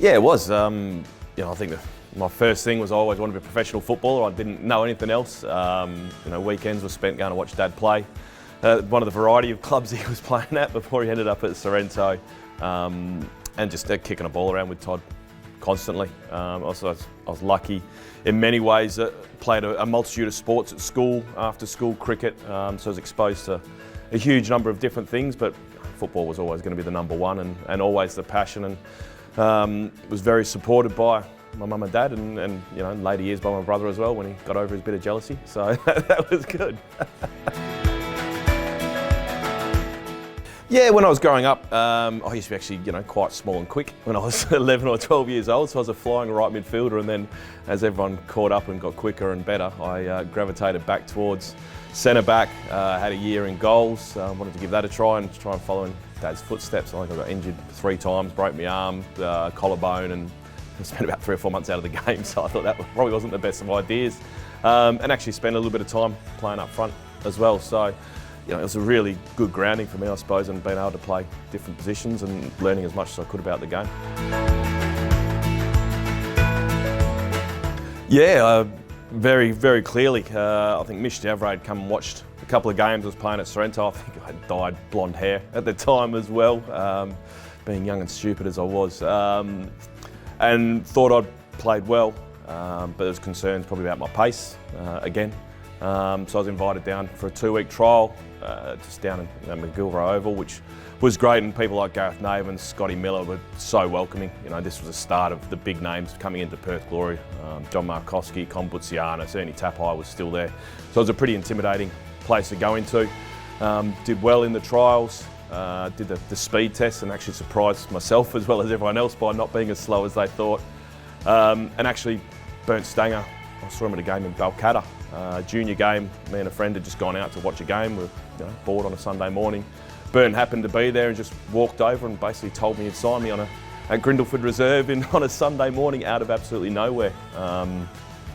Yeah, it was. I think my first thing was I always wanted to be a professional footballer. I didn't know anything else. Weekends were spent going to watch Dad play. One of the variety of clubs he was playing at before he ended up at Sorrento, and just kicking a ball around with Todd constantly. I was lucky in many ways. Played a multitude of sports at school, after school cricket, so I was exposed to a huge number of different things, but football was always going to be the number one and always the passion, and was very supported by my mum and dad, and in later years by my brother as well when he got over his bit of jealousy, so that was good. Yeah, when I was growing up, I used to be actually, quite small and quick when I was 11 or 12 years old. So I was a flying right midfielder, and then as everyone caught up and got quicker and better, I gravitated back towards centre back. Had a year in goals. Wanted to give that a try and follow in Dad's footsteps. I think I got injured 3 times, broke my arm, collarbone, and spent about 3 or 4 months out of the game. So I thought that probably wasn't the best of ideas. And actually spent a little bit of time playing up front as well. So. It was a really good grounding for me, I suppose, and being able to play different positions and learning as much as I could about the game. Yeah, very, very clearly. I think Mish Devray had come and watched a couple of games I was playing at Sorrento. I think I had dyed blonde hair at the time as well, being young and stupid as I was, and thought I'd played well, but there was concerns probably about my pace again. So I was invited down for a 2-week trial, just down in McGilvray Oval, which was great, and people like Gareth Navin, Scotty Miller were so welcoming. This was the start of the big names coming into Perth Glory. John Markowski, Con Buziana, Ernie Tapai was still there. So it was a pretty intimidating place to go into. Did well in the trials, did the speed test, and actually surprised myself as well as everyone else by not being as slow as they thought. And actually, Bernd Stanger, I saw him at a game in Balcatta. Junior game, me and a friend had just gone out to watch a game. We were bored on a Sunday morning. Byrne happened to be there and just walked over and basically told me he'd sign me at Grindleford Reserve on a Sunday morning out of absolutely nowhere.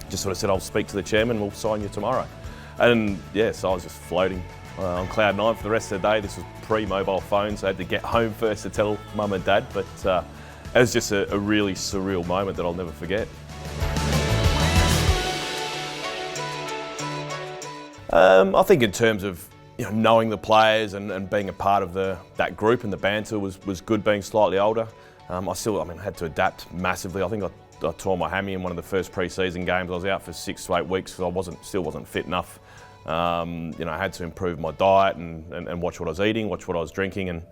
Just sort of said, I'll speak to the chairman, we'll sign you tomorrow. And yeah, so I was just floating on cloud 9 for the rest of the day. This was pre-mobile phone, so I had to get home first to tell mum and dad. But it was just a really surreal moment that I'll never forget. I think in terms of knowing the players and being a part of that group and the banter was good being slightly older. I had to adapt massively. I think I tore my hammy in one of the first pre-season games. I was out for 6 to 8 weeks because I still wasn't fit enough. I had to improve my diet and watch what I was eating, watch what I was drinking, and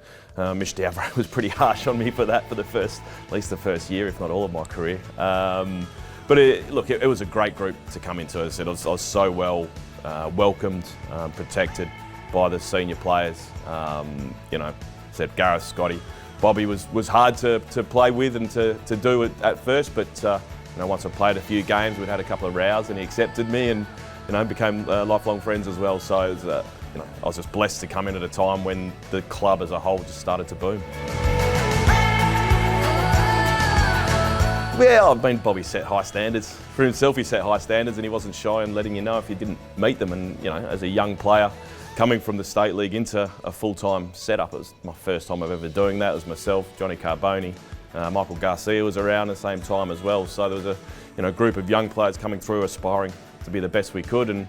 Mish Devray was pretty harsh on me for that for at least the first year, if not all of my career. But it was a great group to come into. As I said, I was so well welcomed, protected by the senior players. Said Gareth, Scotty, Bobby was hard to play with and to do it at first, but once I played a few games, we'd had a couple of rows, and he accepted me, and became lifelong friends as well. So it was, I was just blessed to come in at a time when the club as a whole just started to boom. Yeah, Bobby set high standards. For himself, he set high standards, and he wasn't shy in letting you know if you didn't meet them. And, as a young player, coming from the State League into a full-time setup, it was my first time of ever doing that. It was myself, Johnny Carboni, Michael Garcia was around at the same time as well. So there was a group of young players coming through, aspiring to be the best we could, and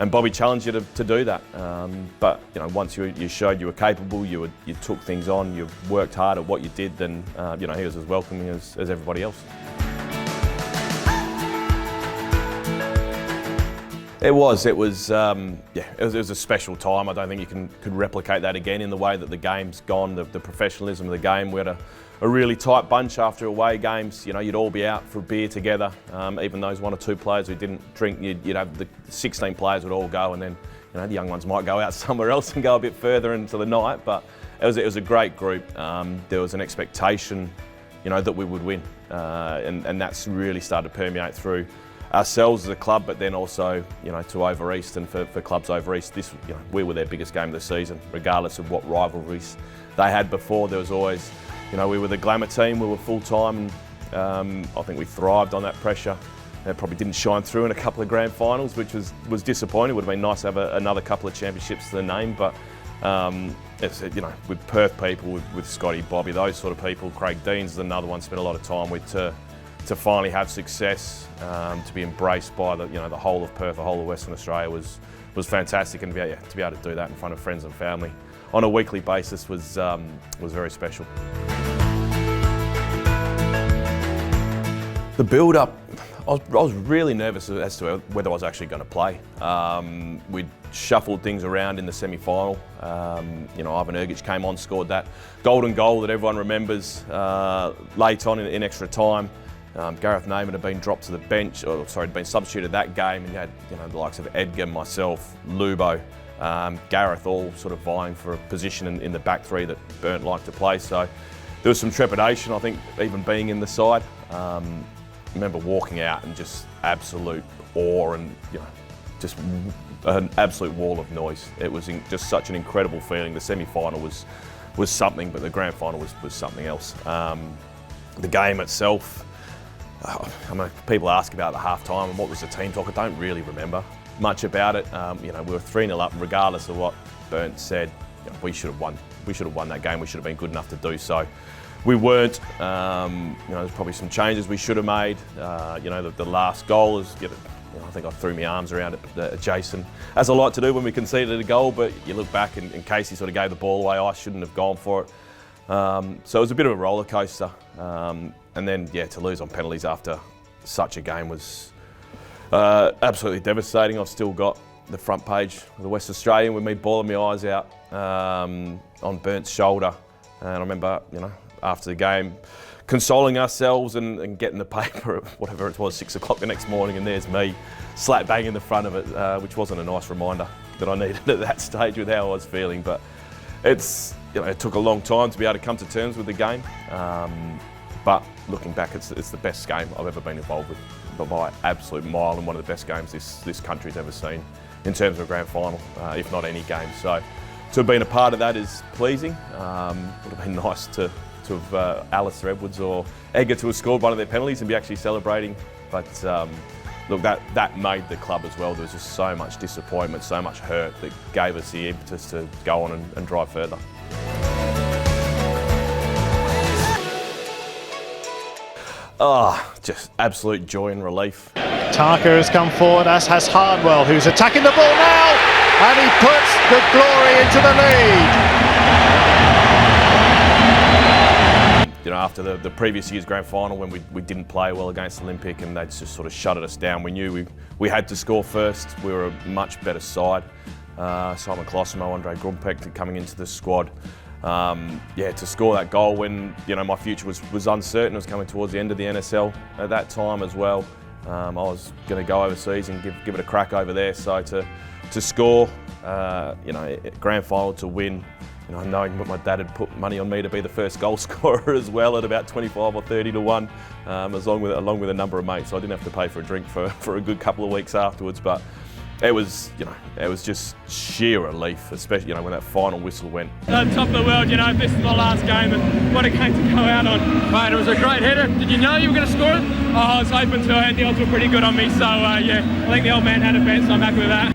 Bobby challenged you to do that. But once you showed you were capable, you took things on, you worked hard at what you did, then he was as welcoming as everybody else. It was a special time. I don't think you could replicate that again in the way that the game's gone, the professionalism of the game. We had a really tight bunch after away games. You'd all be out for a beer together. Even those 1 or 2 players who didn't drink, you'd have the 16 players would all go, and then the young ones might go out somewhere else and go a bit further into the night. But it was a great group. There was an expectation, that we would win, and that's really started to permeate through ourselves as a club, but then also, to over East and for clubs over East, we were their biggest game of the season, regardless of what rivalries they had before. There was always, we were the glamour team, we were full time, and I think we thrived on that pressure. It probably didn't shine through in a couple of grand finals, which was disappointing. It would have been nice to have another couple of championships to the name, but It's, with Perth people, with Scotty, Bobby, those sort of people. Craig Deans is another one. Spent a lot of time with to finally have success, to be embraced by the whole of Perth, the whole of Western Australia was fantastic, and to be able to do that in front of friends and family on a weekly basis was very special. The build-up, I was really nervous as to whether I was actually going to play. We'd shuffled things around in the semi-final. Ivan Ergic came on, scored that golden goal that everyone remembers late on in extra time. Gareth Naiman had been dropped to the bench, had been substituted that game, and you had the likes of Edgar, myself, Lubo, Gareth, all sort of vying for a position in the back three that Burnt liked to play. So there was some trepidation, I think, even being in the side. I remember walking out and just absolute awe and just an absolute wall of noise. It was just such an incredible feeling. The semi-final was something, but the grand final was something else. The game itself, people ask about the half-time and what was the team talk. I don't really remember much about it. We were 3-0 up, and regardless of what Burnt said, we should have won. We should have won that game. We should have been good enough to do so. We weren't. There's probably some changes we should have made. The last goal is, I think I threw my arms around it, Jason, as I like to do when we conceded a goal, but you look back and Casey sort of gave the ball away. I shouldn't have gone for it. So it was a bit of a roller coaster. And then, to lose on penalties after such a game was absolutely devastating. I've still got the front page of the West Australian with me bawling my eyes out on Burnt's shoulder. And I remember, after the game, consoling ourselves and getting the paper at whatever it was, 6 o'clock the next morning, and there's me slap bang in the front of it, which wasn't a nice reminder that I needed at that stage with how I was feeling. But it's, it took a long time to be able to come to terms with the game. But looking back, it's the best game I've ever been involved with by an absolute mile, and one of the best games this country's ever seen in terms of a grand final, if not any game. So to have been a part of that is pleasing. Would have been nice to have Alistair Edwards or Edgar to have scored one of their penalties and be actually celebrating. But look, that made the club as well. There was just so much disappointment, so much hurt that gave us the impetus to go on and drive further. Just absolute joy and relief. Tarka has come forward, as has Harnwell, who's attacking the ball now, and he puts the Glory into the lead. After the previous year's grand final, when we didn't play well against Olympic and they just sort of shutted us down, we knew we had to score first. We were a much better side. Simon Colosimo, Andre Grumpek coming into the squad. To score that goal when my future was uncertain. It was coming towards the end of the NSL at that time as well. I was going to go overseas and give it a crack over there. So to score, grand final to win, knowing that my dad had put money on me to be the first goal scorer as well at about 25 or 30 to 1, along with a number of mates. So I didn't have to pay for a drink for a good couple of weeks afterwards. But it was just sheer relief, especially when that final whistle went. Top of the world, this is my last game, and what a game to go out on. Mate, it was a great header. Did you know you were going to score it? Oh, I was hoping to, and the odds were pretty good on me, so I think the old man had a bet, so I'm happy with that.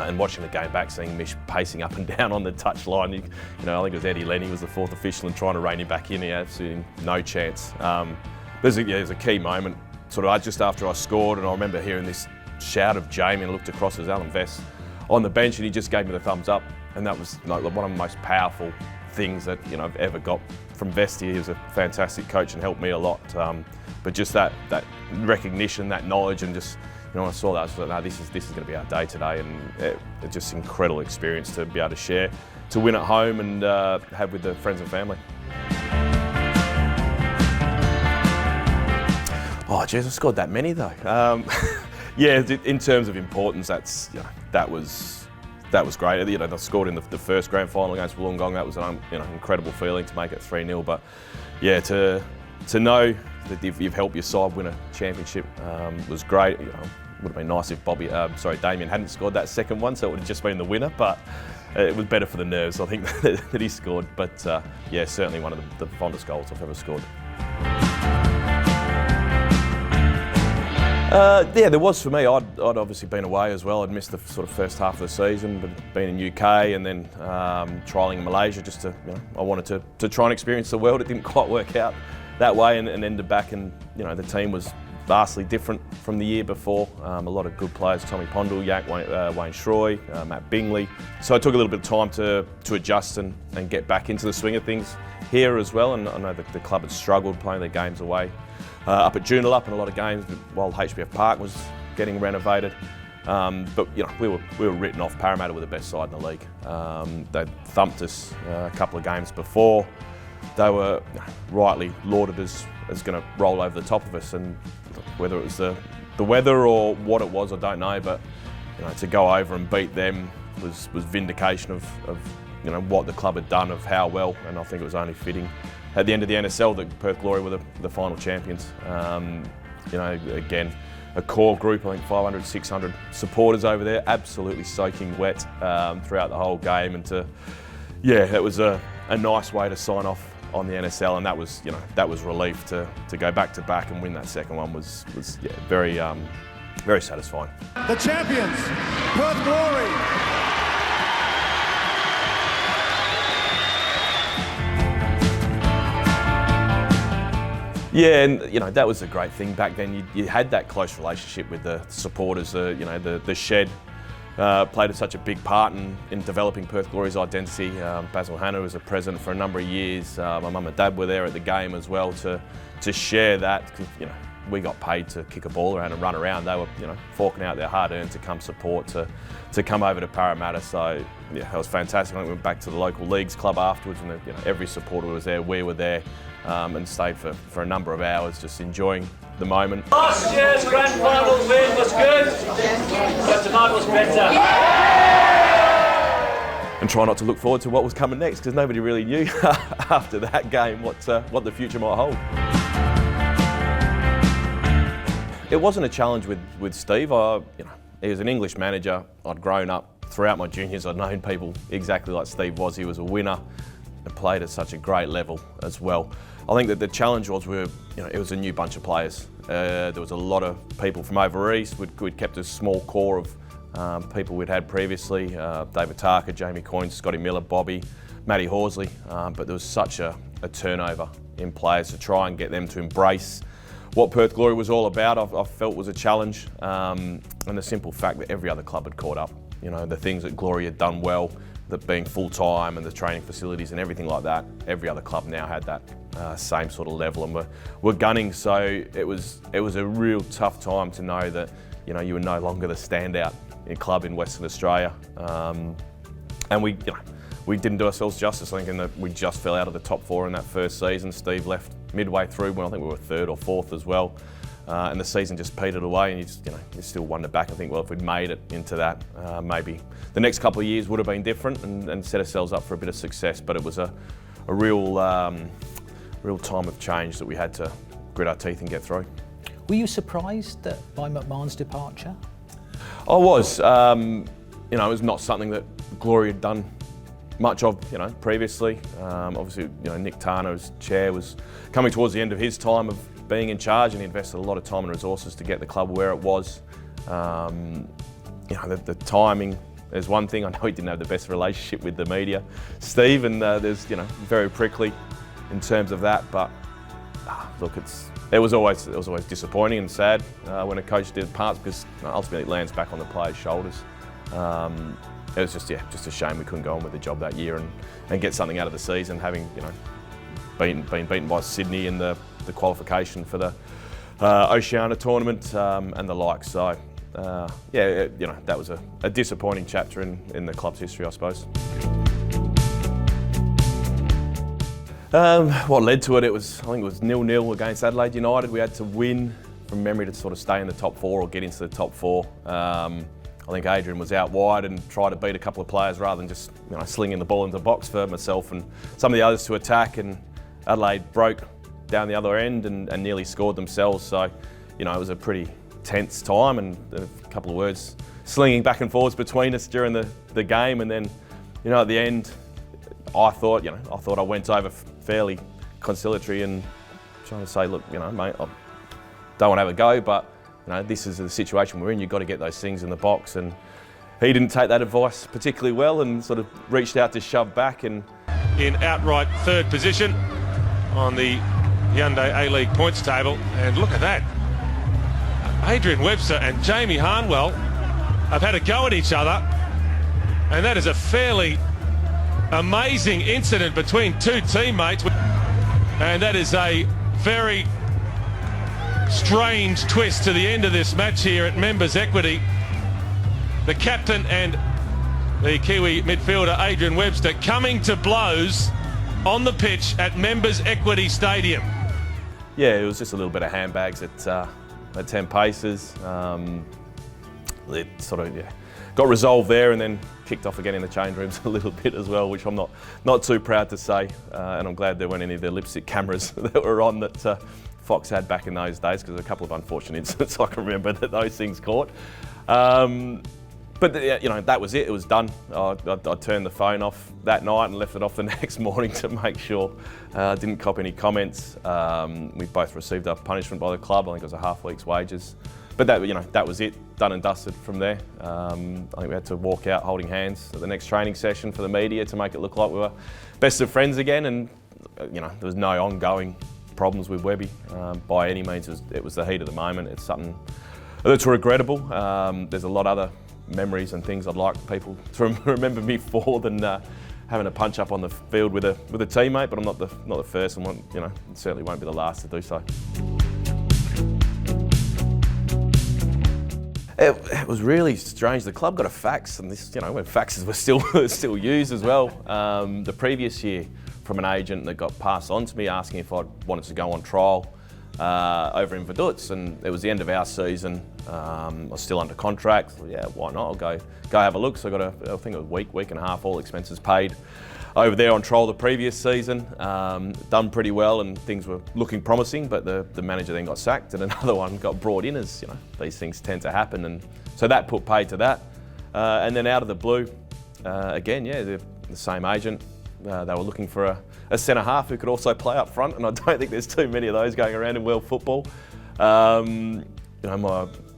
And watching the game back, seeing Mish pacing up and down on the touchline, I think it was Eddie Lenny was the fourth official and trying to rein him back in. He had absolutely no chance. There's a key moment, sort of just after I scored, and I remember hearing this shout of Jamie, and I looked across as Alan Vest on the bench, and he just gave me the thumbs up, and that was one of the most powerful things that I've ever got from Vesty. He was a fantastic coach and helped me a lot. But just that recognition, that knowledge, and just when I saw that, I was like, no, this is going to be our day today, and it's just an incredible experience to be able to share, to win at home and have with the friends and family. Oh, geez, I've scored that many though. In terms of importance, that was great. I scored in the first grand final against Wollongong. That was an incredible feeling to make it 3-0. But to know that you've helped your side win a championship was great. It would have been nice if Damien hadn't scored that second one, so it would have just been the winner. But it was better for the nerves, I think, that he scored. But certainly one of the fondest goals I've ever scored. Yeah, there was for me. I'd obviously been away as well. I'd missed the sort of first half of the season, but been in UK and then trialling in Malaysia just to, I wanted to try and experience the world. It didn't quite work out that way and ended back and, the team was vastly different from the year before. A lot of good players, Tommy Pondle, Wayne Shroy, Matt Bingley. So it took a little bit of time to adjust and get back into the swing of things here as well. And I know that the club had struggled playing their games away. Up at Joondalup and a lot of games while HBF Park was getting renovated. But we were written off. Parramatta were the best side in the league. They'd thumped us a couple of games before. They were rightly lauded as going to roll over the top of us, and whether it was the weather or what it was, I don't know. But to go over and beat them was vindication of what the club had done, of how well, and I think it was only fitting. At the end of the NSL, the Perth Glory were the final champions. Again, a core group, I think 500, 600 supporters over there, absolutely soaking wet throughout the whole game. And that was a nice way to sign off on the NSL, and that was relief to go back to back and win that second one was very satisfying. The champions, Perth Glory. Yeah, and that was a great thing back then. You had that close relationship with the supporters. The shed played such a big part in developing Perth Glory's identity. Basil Hannah was a president for a number of years. My mum and dad were there at the game as well to share that. We got paid to kick a ball around and run around. They were forking out their hard-earned to come support, to come over to Parramatta. So yeah, it was fantastic. I went back to the local leagues club afterwards, and every supporter was there. We were there. And stayed for a number of hours just enjoying the moment. Last year's Grand Finals win was good, but tonight was better. And try not to look forward to what was coming next, because nobody really knew after that game what the future might hold. It wasn't a challenge with Steve. He was an English manager. I'd grown up throughout my juniors. I'd known people exactly like Steve was. He was a winner and played at such a great level as well. I think that the challenge was it was a new bunch of players. There was a lot of people from over east. We'd kept a small core of people we'd had previously, David Tarker, Jamie Coyne, Scotty Miller, Bobby, Matty Horsley, but there was such a turnover in players. To try and get them to embrace what Perth Glory was all about, I felt was a challenge, and the simple fact that every other club had caught up. The things that Glory had done well, that being full-time and the training facilities and everything like that, every other club now had that same sort of level, and we're gunning. So it was a real tough time to know that you were no longer the standout club in Western Australia, and we didn't do ourselves justice. I think in that we just fell out of the top four in that first season. Steve left midway through when I think we were third or fourth as well. And the season just petered away, and you still wonder back. I think, well, if we'd made it into that, maybe the next couple of years would have been different and set ourselves up for a bit of success. But it was a real time of change that we had to grit our teeth and get through. Were you surprised by McMahon's departure? I was. It was not something that Glory had done much of, previously. Obviously, Nick Tarner as chair was coming towards the end of his time of being in charge, and he invested a lot of time and resources to get the club where it was. The timing is one thing. I know he didn't have the best relationship with the media, Steve, and there's very prickly in terms of that. But look, it was always disappointing and sad when a coach did parts, because ultimately it lands back on the players' shoulders. It was just a shame we couldn't go on with the job that year and get something out of the season, having been beaten by Sydney in the qualification for the Oceania tournament and the like. So that was a disappointing chapter in the club's history, I suppose. What led to it? I think it was 0-0 against Adelaide United. We had to win from memory to sort of stay in the top four or get into the top four. I think Adrian was out wide and tried to beat a couple of players rather than just slinging the ball into the box for myself and some of the others to attack, and Adelaide broke down the other end and nearly scored themselves. So, it was a pretty tense time, and a couple of words slinging back and forwards between us during the game. And then, at the end, I thought I went over fairly conciliatory and trying to say, look, mate, I don't want to have a go, but this is the situation we're in, you've got to get those things in the box. And he didn't take that advice particularly well and sort of reached out to shove back. And in outright third position on the Hyundai A-League points table. And look at that. Adrian Webster and Jamie Harnwell have had a go at each other. And that is a fairly amazing incident between two teammates. And that is a very strange twist to the end of this match here at Members Equity. The captain and the Kiwi midfielder Adrian Webster coming to blows on the pitch at Members Equity Stadium. Yeah, it was just a little bit of handbags at 10 paces. It sort of got resolved there and then kicked off again in the change rooms a little bit as well, which I'm not too proud to say. And I'm glad there weren't any of the lipstick cameras that were on that Fox had back in those days, because there's a couple of unfortunate incidents I can remember that those things caught. But that was it. It was done. I turned the phone off that night and left it off the next morning to make sure I didn't cop any comments. We both received our punishment by the club. I think it was a half week's wages. But that was it. Done and dusted from there. I think we had to walk out holding hands at the next training session for the media to make it look like we were best of friends again. And there was no ongoing problems with Webby by any means. It was the heat of the moment. It's something that's regrettable. There's a lot of other memories and things I'd like people to remember me for than having a punch up on the field with a teammate. But I'm not the first, and certainly won't be the last to do so. It was really strange. The club got a fax, and this, when faxes were still used as well. The previous year, from an agent that got passed on to me asking if I wanted to go on trial over in Vaduz, and it was the end of our season. I was still under contract. So yeah, why not? I'll go have a look. So I got I think it was a week and a half, all expenses paid, over there on trial the previous season. Done pretty well and things were looking promising, but the manager then got sacked and another one got brought in, as these things tend to happen, and so that put paid to that. And then out of the blue, again, the same agent. They were looking for a centre half who could also play up front, and I don't think there's too many of those going around in world football.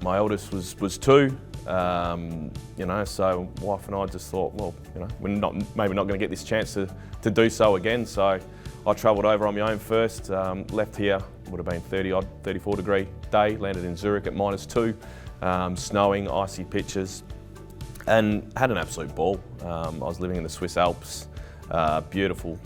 My eldest was 2. So wife and I just thought, well, we're maybe not going to get this chance to do so again. So I travelled over on my own first, left here, would have been 34 degree day, landed in Zurich at -2, snowing, icy pitches, and had an absolute ball. I was living in the Swiss Alps, beautiful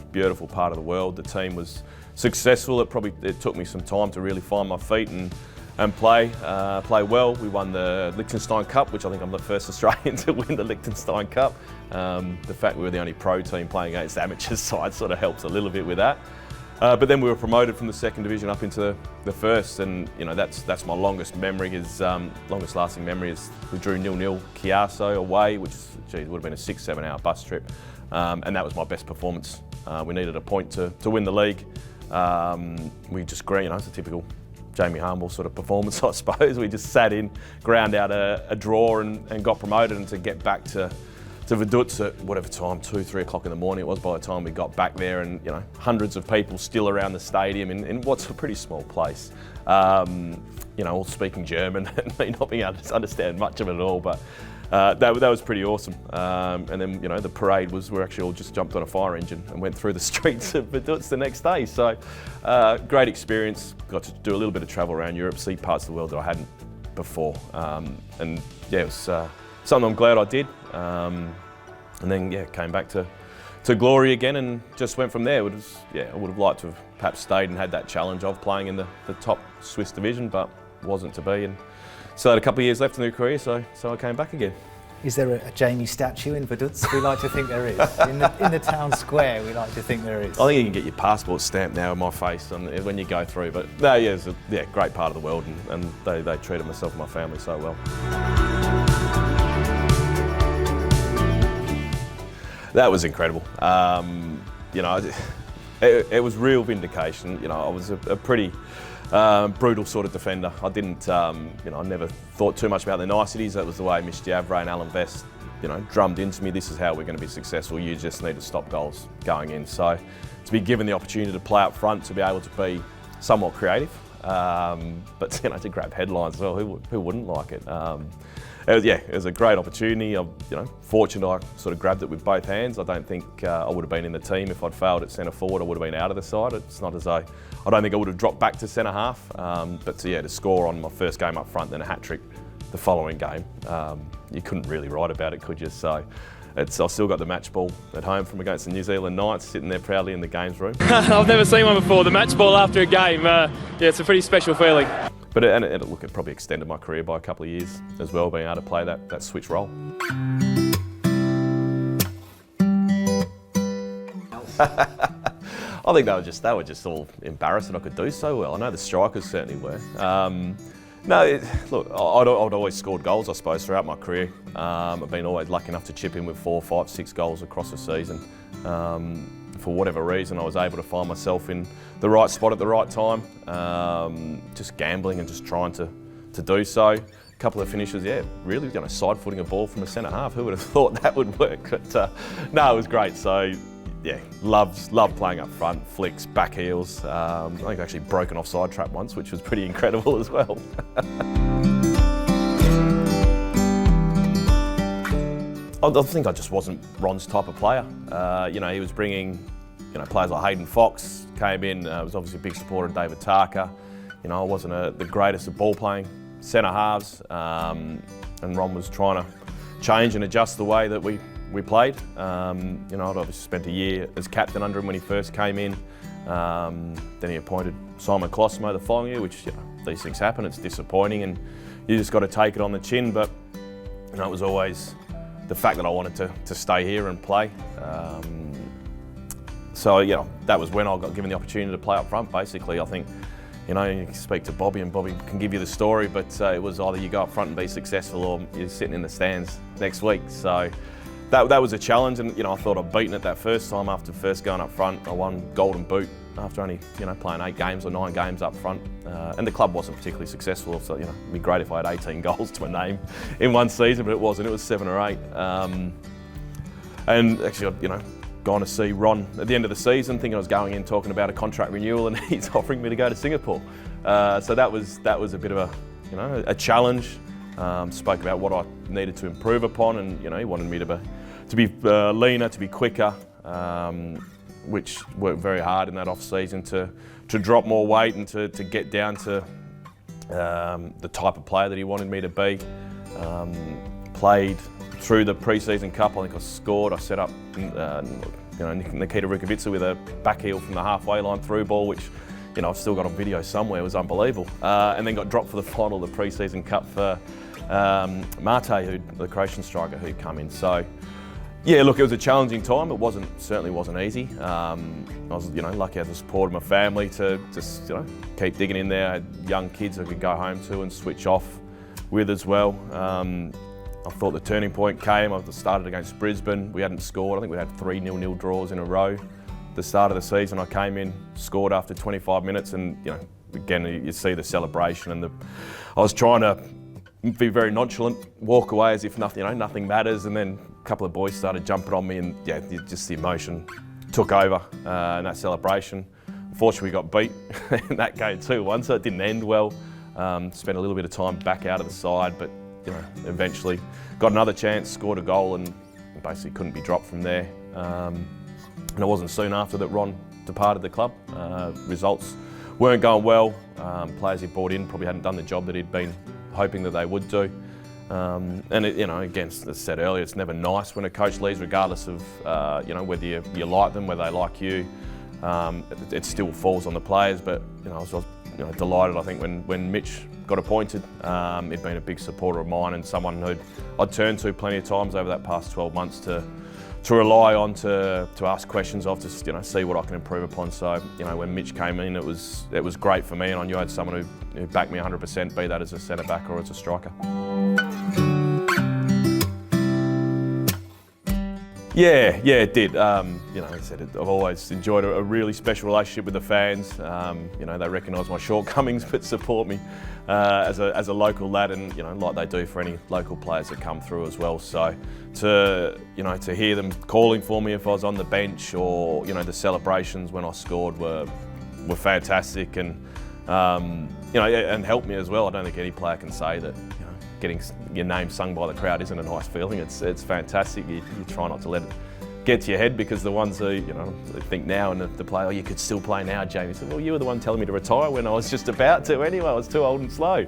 part of the world. The team was successful. It took me some time to really find my feet and play well. We won the Liechtenstein Cup, which I think I'm the first Australian to win the Liechtenstein Cup. The fact we were the only pro team playing against amateur side sort of helps a little bit with that. But then we were promoted from the second division up into the first, and that's my longest lasting memory is we drew 0-0 Chiasso away, which would have been a 6-7 hour bus trip, and that was my best performance. We needed a point to win the league. We just it's a typical Jamie Harnwell sort of performance, I suppose. We just sat in, ground out a draw and got promoted, and to get back to Vaduz at whatever time, 2-3 o'clock in the morning it was by the time we got back there, and hundreds of people still around the stadium in what's a pretty small place, all speaking German and me not being able to understand much of it at all, but that was pretty awesome. And then the parade we actually all just jumped on a fire engine and went through the streets of Vaduz the next day. So great experience. Got to do a little bit of travel around Europe, see parts of the world that I hadn't before, and it was something I'm glad I did. And then came back to Glory again and just went from there. I would have liked to have perhaps stayed and had that challenge of playing in the top Swiss division, but wasn't to be. And so I had a couple of years left in the career, so I came back again. Is there a Jamie statue in Vaduz? We like to think there is. In the town square, we like to think there is. I think you can get your passport stamped now in my face when you go through. But no, it's a great part of the world, and they treated myself and my family so well. That was incredible. It was real vindication. I was a pretty brutal sort of defender. I didn't, I never thought too much about the niceties. That was the way Mish Diavre and Alan Vest, drummed into me. This is how we're going to be successful. You just need to stop goals going in. So to be given the opportunity to play up front, to be able to be somewhat creative, but to grab headlines as well, who wouldn't like it? It was a great opportunity. I'm fortunate I sort of grabbed it with both hands. I don't think I would have been in the team if I'd failed at centre forward. I would have been out of the side. It's not as though I don't think I would have dropped back to centre half. But to score on my first game up front, then a hat trick the following game, you couldn't really write about it, could you? So I've still got the match ball at home from against the New Zealand Knights, sitting there proudly in the games room. I've never seen one before. The match ball after a game, it's a pretty special feeling. But it probably extended my career by a couple of years as well, being able to play that switch role. I think they were just all embarrassed that I could do so well. I know the strikers certainly were. Look, I'd always scored goals, I suppose, throughout my career. I've been always lucky enough to chip in with 4, 5, 6 goals across the season. For whatever reason, I was able to find myself in the right spot at the right time, just gambling and just trying to do so. A couple of finishes, really side-footing a ball from a centre half. Who would have thought that would work? But no, it was great. So loved playing up front, flicks, back heels. I think I actually broke an offside trap once, which was pretty incredible as well. I think I just wasn't Ron's type of player. He was bringing, players like Hayden Fox came in. I was obviously a big supporter of David Tarker. I wasn't the greatest at ball playing centre halves, and Ron was trying to change and adjust the way that we played. I'd obviously spent a year as captain under him when he first came in. Then he appointed Simon Klossmo the following year, which these things happen. It's disappointing, and you just got to take it on the chin. But it was always the fact that I wanted to stay here and play. So that was when I got given the opportunity to play up front. Basically, I think you can speak to Bobby and Bobby can give you the story, but it was either you go up front and be successful or you're sitting in the stands next week. So that was a challenge, and I thought I'd beaten it that first time after first going up front. I won Golden Boot after only playing 8 games or 9 games up front, and the club wasn't particularly successful. So it'd be great if I had 18 goals to my name in one season, but it wasn't. It was 7 or 8. And actually, I'd gone to see Ron at the end of the season, thinking I was going in talking about a contract renewal, and he's offering me to go to Singapore. So that was a bit of a challenge. Spoke about what I needed to improve upon, and he wanted me to be leaner, to be quicker, which worked very hard in that off season to drop more weight and to get down to the type of player that he wanted me to be. Played through the pre-season cup. I think I scored. I set up Nikita Rukavica with a back heel from the halfway line through ball, which I've still got on video somewhere. It was unbelievable. And then got dropped for the final of the pre-season cup for Mate, the Croatian striker who come in. So look, it was a challenging time. It certainly wasn't easy. I was lucky to have the support of my family to just keep digging in there. I had young kids I could go home to and switch off with as well. I thought the turning point came. I started against Brisbane. We hadn't scored. I think we had 3 0-0 draws in a row. The start of the season, I came in, scored after 25 minutes, and again you see the celebration, and I was trying to be very nonchalant, walk away as if nothing matters, and then a couple of boys started jumping on me, and just the emotion took over in that celebration. Unfortunately, we got beat in that game 2-1, so it didn't end well. Spent a little bit of time back out of the side, but eventually got another chance, scored a goal, and basically couldn't be dropped from there. And it wasn't soon after that Ron departed the club. Results weren't going well. Players he brought in probably hadn't done the job that he'd been hoping that they would do. And again, as I said earlier, it's never nice when a coach leaves, regardless of whether you like them, whether they like you. It still falls on the players. But I was delighted. I think when Mitch got appointed, he'd been a big supporter of mine and someone who I'd turned to plenty of times over that past 12 months to rely on, to ask questions of, to see what I can improve upon. So when Mitch came in, it was great for me, and I knew I had someone who backed me 100%, be that as a centre back or as a striker. Yeah, it did. As I said, I've always enjoyed a really special relationship with the fans. They recognise my shortcomings but support me as a local lad, and like they do for any local players that come through as well. So to hear them calling for me if I was on the bench, or the celebrations when I scored were fantastic, and You know, and helped me as well. I don't think any player can say that, you know, getting your name sung by the crowd isn't a nice feeling. It's fantastic. You try not to let it get to your head, because the ones who, you know, think now and the play, oh, you could still play now, Jamie. So, well, you were the one telling me to retire when I was just about to anyway. I was too old and slow.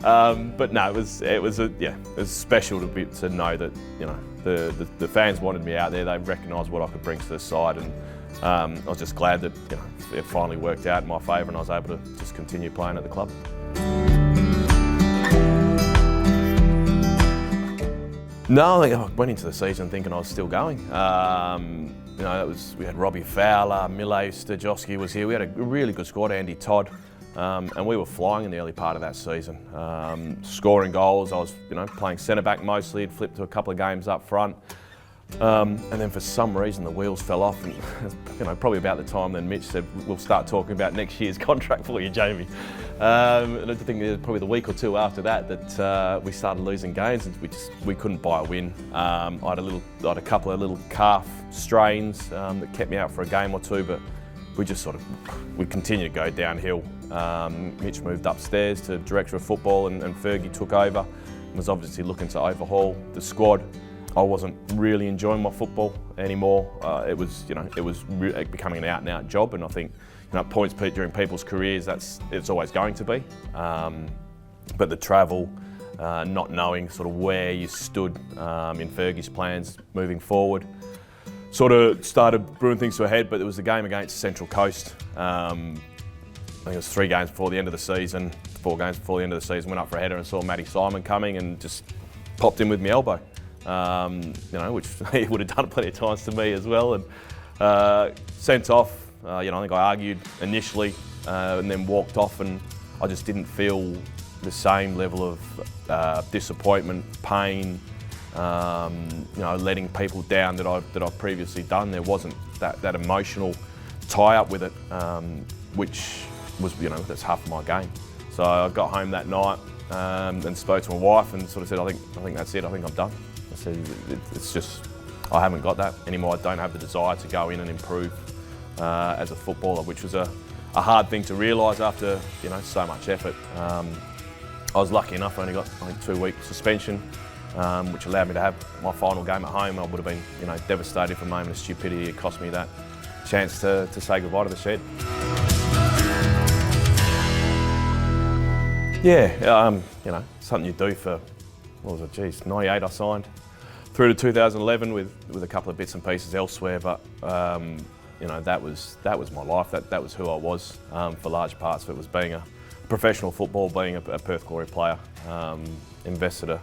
But no, it was special to know that, you know, the fans wanted me out there. They recognised what I could bring to the side, and I was just glad that, you know, it finally worked out in my favour and I was able to just continue playing at the club. No, I think I went into the season thinking I was still going. You know, we had Robbie Fowler, Mille, Stajowski was here. We had a really good squad, Andy Todd, and we were flying in the early part of that season. Scoring goals, I was, you know, playing centre back mostly, had flipped to a couple of games up front. And then for some reason the wheels fell off, and, you know, probably about the time then Mitch said, we'll start talking about next year's contract for you, Jamie. And I think it was probably the week or two after that we started losing games, and we couldn't buy a win. I had a couple of little calf strains that kept me out for a game or two, but we continued to go downhill. Mitch moved upstairs to director of football, and Fergie took over and was obviously looking to overhaul the squad. I wasn't really enjoying my football anymore. It was becoming an out-and-out job, and I think, you know, at points during people's careers, it's always going to be. But the travel, not knowing sort of where you stood in Fergie's plans moving forward, sort of started brewing things to a head. But there was the game against Central Coast. I think it was 3 games before the end of the season, 4 games before the end of the season. Went up for a header and saw Matty Simon coming and just popped in with my elbow. You know, which he would have done plenty of times to me as well, and sent off. You know, I think I argued initially and then walked off, and I just didn't feel the same level of disappointment, pain, you know, letting people down that I've previously done. There wasn't that emotional tie-up with it, which was, you know, that's half of my game. So I got home that night and spoke to my wife and sort of said, I think that's it. I think I'm done. I said, it's just, I haven't got that anymore. I don't have the desire to go in and improve as a footballer, which was a hard thing to realise after, you know, so much effort. I was lucky enough, I only got, I think, 2-week suspension, which allowed me to have my final game at home. I would have been, you know, devastated for a moment of stupidity. It cost me that chance to say goodbye to the shed. Yeah, you know, something you do for, what was it, 98 I signed. Through to 2011 with a couple of bits and pieces elsewhere, but you know, that was my life. That was who I was for large parts of it. Was being a professional football, being a Perth Glory player. Invested a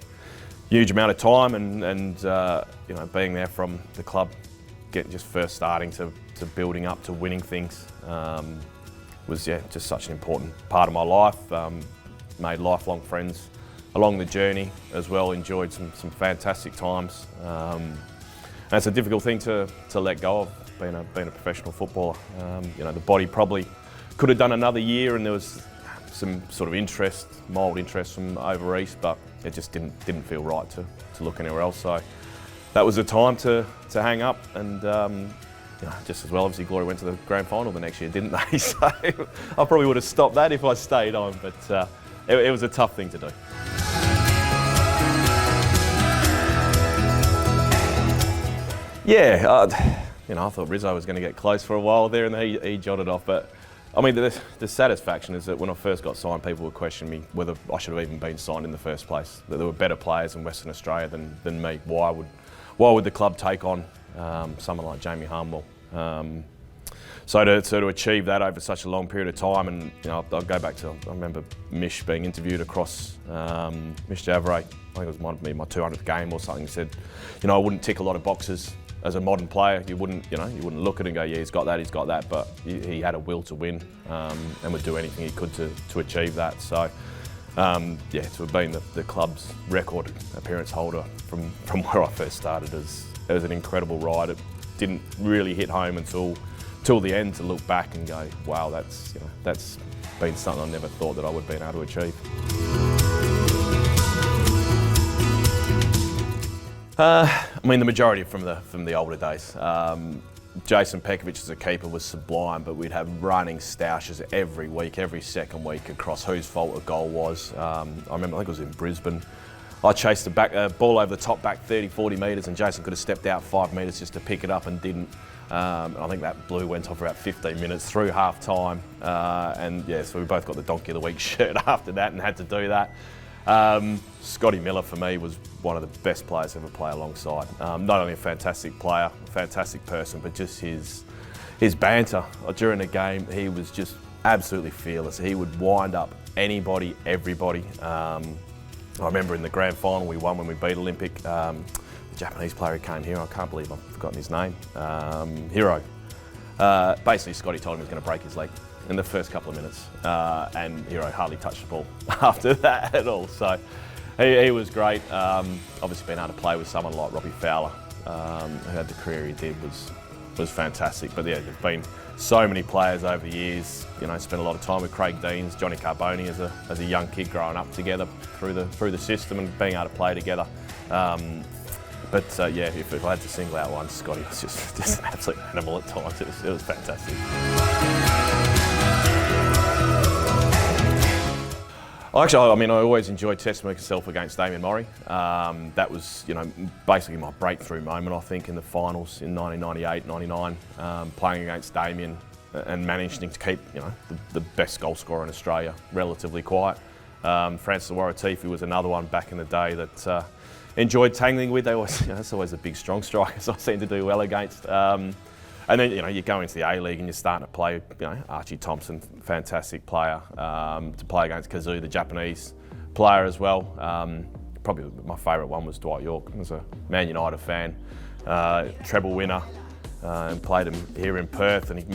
huge amount of time and you know, being there from the club, just first starting to building up to winning things was just such an important part of my life. Made lifelong friends along the journey as well, enjoyed some fantastic times. And it's a difficult thing to let go of, being a professional footballer. You know, the body probably could have done another year, and there was some sort of mild interest from over east, but it just didn't feel right to look anywhere else. So that was the time to hang up, and you know, just as well, obviously Glory went to the Grand Final the next year, didn't they? So I probably would have stopped that if I stayed on, but it was a tough thing to do. Yeah, you know, I thought Rizzo was going to get close for a while there, and he jotted off. But I mean, the satisfaction is that when I first got signed, people would question me whether I should have even been signed in the first place. That there were better players in Western Australia than me. Why would the club take on someone like Jamie Harnwell? So to achieve that over such a long period of time, and you know, I'll go back to, I remember Mish being interviewed across Mish Javray. I think it might be my 200th game or something. He said, you know, I wouldn't tick a lot of boxes as a modern player. You wouldn't look at it and go, yeah, he's got that, but he had a will to win and would do anything he could to achieve that. So yeah, to have been the club's record appearance holder from where I first started, it was an incredible ride. It didn't really hit home until the end, to look back and go, wow, that's been something I never thought that I would have been able to achieve. I mean, the majority from the older days. Jason Pekovic as a keeper was sublime, but we'd have running stoushes every week, every second week across whose fault a goal was. I remember, I think it was in Brisbane. I chased the ball over the top back 30, 40 metres and Jason could have stepped out 5 metres just to pick it up and didn't. I think that blue went off for about 15 minutes through half time. And yeah, so we both got the Donkey of the Week shirt after that and had to do that. Scotty Miller for me was one of the best players to ever play alongside. Not only a fantastic player, a fantastic person, but just his banter during the game. He was just absolutely fearless. He would wind up anybody, everybody. I remember in the grand final we won when we beat Olympic. The Japanese player who came here, I can't believe I've forgotten his name, Hiro. Basically Scotty told him he was going to break his leg in the first couple of minutes, and Hiro hardly touched the ball after that at all. So he was great. Obviously being able to play with someone like Robbie Fowler, who had the career he did, was fantastic. But yeah, there's been so many players over the years. You know, spent a lot of time with Craig Deans, Johnny Carboni as a young kid growing up together through the system and being able to play together. But yeah, if I had to single out one, Scotty was just an absolute animal at times. It was fantastic. Actually, I mean, I always enjoyed testing myself against Damien Murray. That was, you know, basically my breakthrough moment, I think, in the finals in 1998, 99, playing against Damien and managing to keep, you know, the best goal scorer in Australia relatively quiet. Francis Waratifi was another one back in the day that enjoyed tangling with. They always, you know, it's always the big, strong strikers I seem to do well against. And then, you know, you go into the A-League and you're starting to play, you know, Archie Thompson, fantastic player, to play against Kazoo, the Japanese player as well. Probably my favourite one was Dwight York. I was a Man United fan, treble winner, and played him here in Perth, and he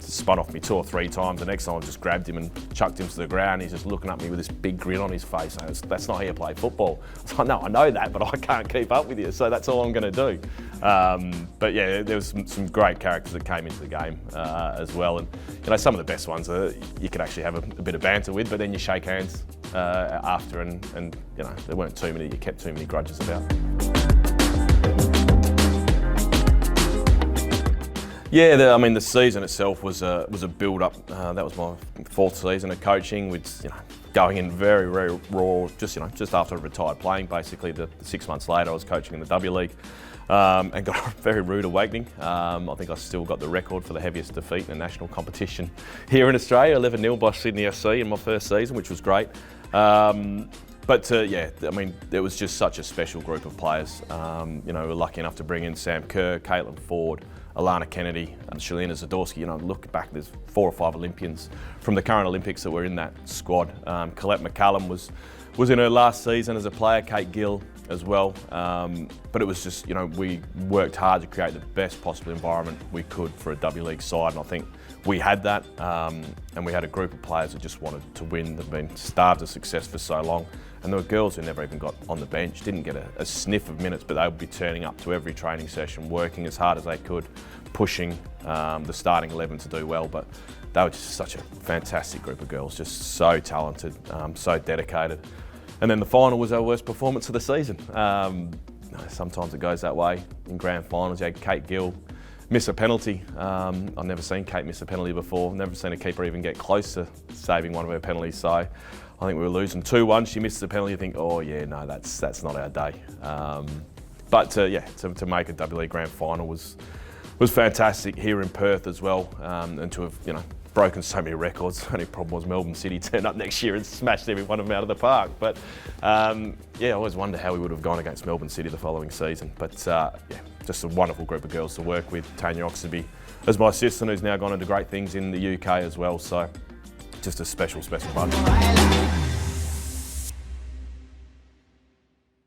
spun off me 2 or 3 times. The next time I just grabbed him and chucked him to the ground. He's just looking at me with this big grin on his face. That's not how you play football. I was like, no, I know that, but I can't keep up with you, so that's all I'm going to do. But yeah, there was some great characters that came into the game as well. And you know, some of the best ones you could actually have a bit of banter with, but then you shake hands after, and you know, there weren't too many. You kept too many grudges about. Yeah, I mean, the season itself was a build-up. That was my 4th season of coaching, with, you know, going in very, very raw. Just after I retired playing, basically, the 6 months later, I was coaching in the W League, and got a very rude awakening. I think I still got the record for the heaviest defeat in a national competition here in Australia, 11-0 by Sydney FC in my first season, which was great. But yeah, I mean, it was just such a special group of players. You know, we were lucky enough to bring in Sam Kerr, Caitlin Ford, Alana Kennedy, and Shalina Zadorsky. You know, look back, there's 4 or 5 Olympians from the current Olympics that were in that squad. Colette McCallum was in her last season as a player, Kate Gill as well. But it was just, you know, we worked hard to create the best possible environment we could for a W League side, and I think we had that. And we had a group of players that just wanted to win. They've been starved of success for so long. And there were girls who never even got on the bench, didn't get a sniff of minutes, but they would be turning up to every training session, working as hard as they could, pushing the starting 11 to do well. But they were just such a fantastic group of girls, just so talented, so dedicated. And then the final was our worst performance of the season. Sometimes it goes that way. In grand finals, you had Kate Gill miss a penalty. I've never seen Kate miss a penalty before, never seen a keeper even get close to saving one of her penalties. So I think we were losing 2-1. She missed the penalty. I think, oh yeah, no, that's not our day. But yeah, to make a W League Grand Final was fantastic here in Perth as well, and to have, you know, broken so many records. The only problem was Melbourne City turned up next year and smashed every one of them out of the park. But yeah, I always wonder how we would have gone against Melbourne City the following season. But yeah, just a wonderful group of girls to work with. Tanya Oxenby as my assistant, who's now gone into great things in the UK as well. So just a special bunch.